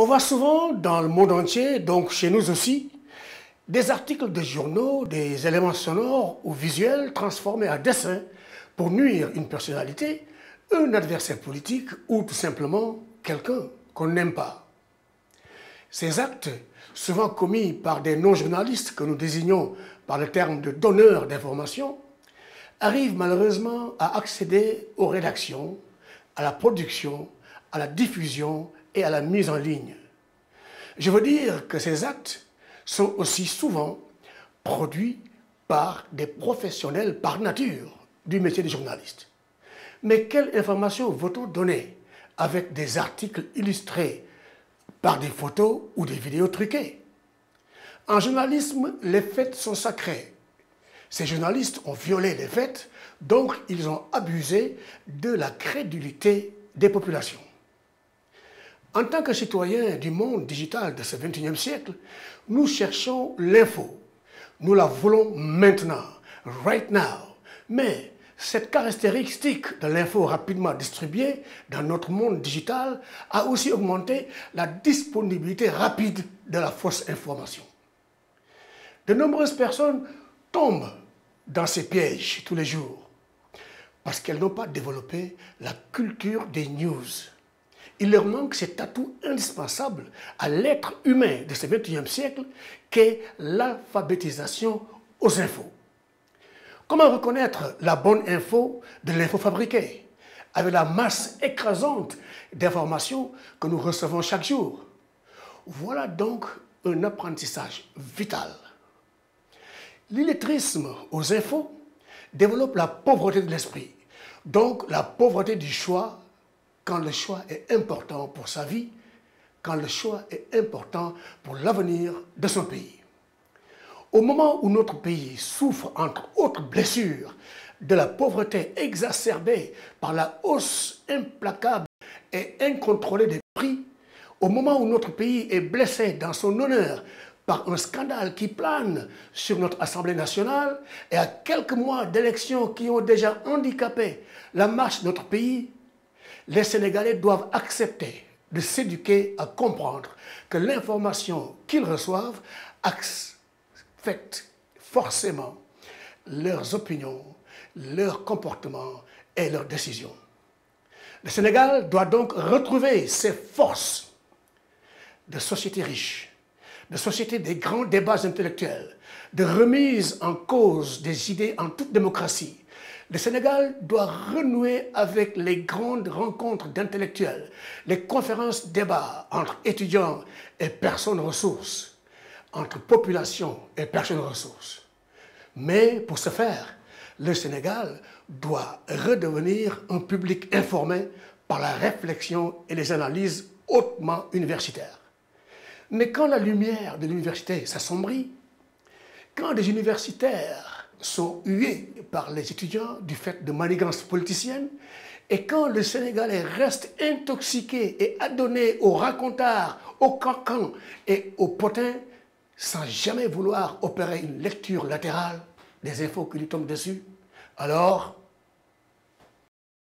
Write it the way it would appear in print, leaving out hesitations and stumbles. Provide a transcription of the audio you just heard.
On voit souvent dans le monde entier, donc chez nous aussi, des articles de journaux, des éléments sonores ou visuels transformés en dessin pour nuire une personnalité, un adversaire politique ou tout simplement quelqu'un qu'on n'aime pas. Ces actes, souvent commis par des non-journalistes que nous désignons par le terme de donneurs d'informations, arrivent malheureusement à accéder aux rédactions, à la production, à la diffusion et à la mise en ligne. Je veux dire que ces actes sont aussi souvent produits par des professionnels par nature du métier de journaliste. Mais quelle information vaut-on donner avec des articles illustrés par des photos ou des vidéos truquées? En journalisme, les faits sont sacrés. Ces journalistes ont violé les faits, donc ils ont abusé de la crédulité des populations. En tant que citoyens du monde digital de ce XXIe siècle, nous cherchons l'info. Nous la voulons maintenant, right now. Mais cette caractéristique de l'info rapidement distribuée dans notre monde digital a aussi augmenté la disponibilité rapide de la fausse information. De nombreuses personnes tombent dans ces pièges tous les jours parce qu'elles n'ont pas développé la culture des news. Il leur manque cet atout indispensable à l'être humain de ce XXIe siècle qu'est l'alphabétisation aux infos. Comment reconnaître la bonne info de l'info fabriquée avec la masse écrasante d'informations que nous recevons chaque jour? Voilà donc un apprentissage vital. L'illettrisme aux infos développe la pauvreté de l'esprit, donc la pauvreté du choix quand le choix est important pour sa vie, quand le choix est important pour l'avenir de son pays. Au moment où notre pays souffre, entre autres blessures, de la pauvreté exacerbée par la hausse implacable et incontrôlée des prix, au moment où notre pays est blessé dans son honneur par un scandale qui plane sur notre Assemblée nationale et à quelques mois d'élections qui ont déjà handicapé la marche de notre pays, les Sénégalais doivent accepter de s'éduquer à comprendre que l'information qu'ils reçoivent affecte forcément leurs opinions, leurs comportements et leurs décisions. Le Sénégal doit donc retrouver ses forces de société riche, de société des grands débats intellectuels, de remise en cause des idées en toute démocratie. Le Sénégal doit renouer avec les grandes rencontres d'intellectuels, les conférences débats entre étudiants et personnes ressources, entre population et personnes ressources. Mais pour ce faire, le Sénégal doit redevenir un public informé par la réflexion et les analyses hautement universitaires. Mais quand la lumière de l'université s'assombrit, quand des universitaires sont hués par les étudiants du fait de manigances politiciennes, et quand le Sénégalais reste intoxiqué et adonné aux racontars, aux cancans et aux potins, sans jamais vouloir opérer une lecture latérale des infos qui lui tombent dessus, alors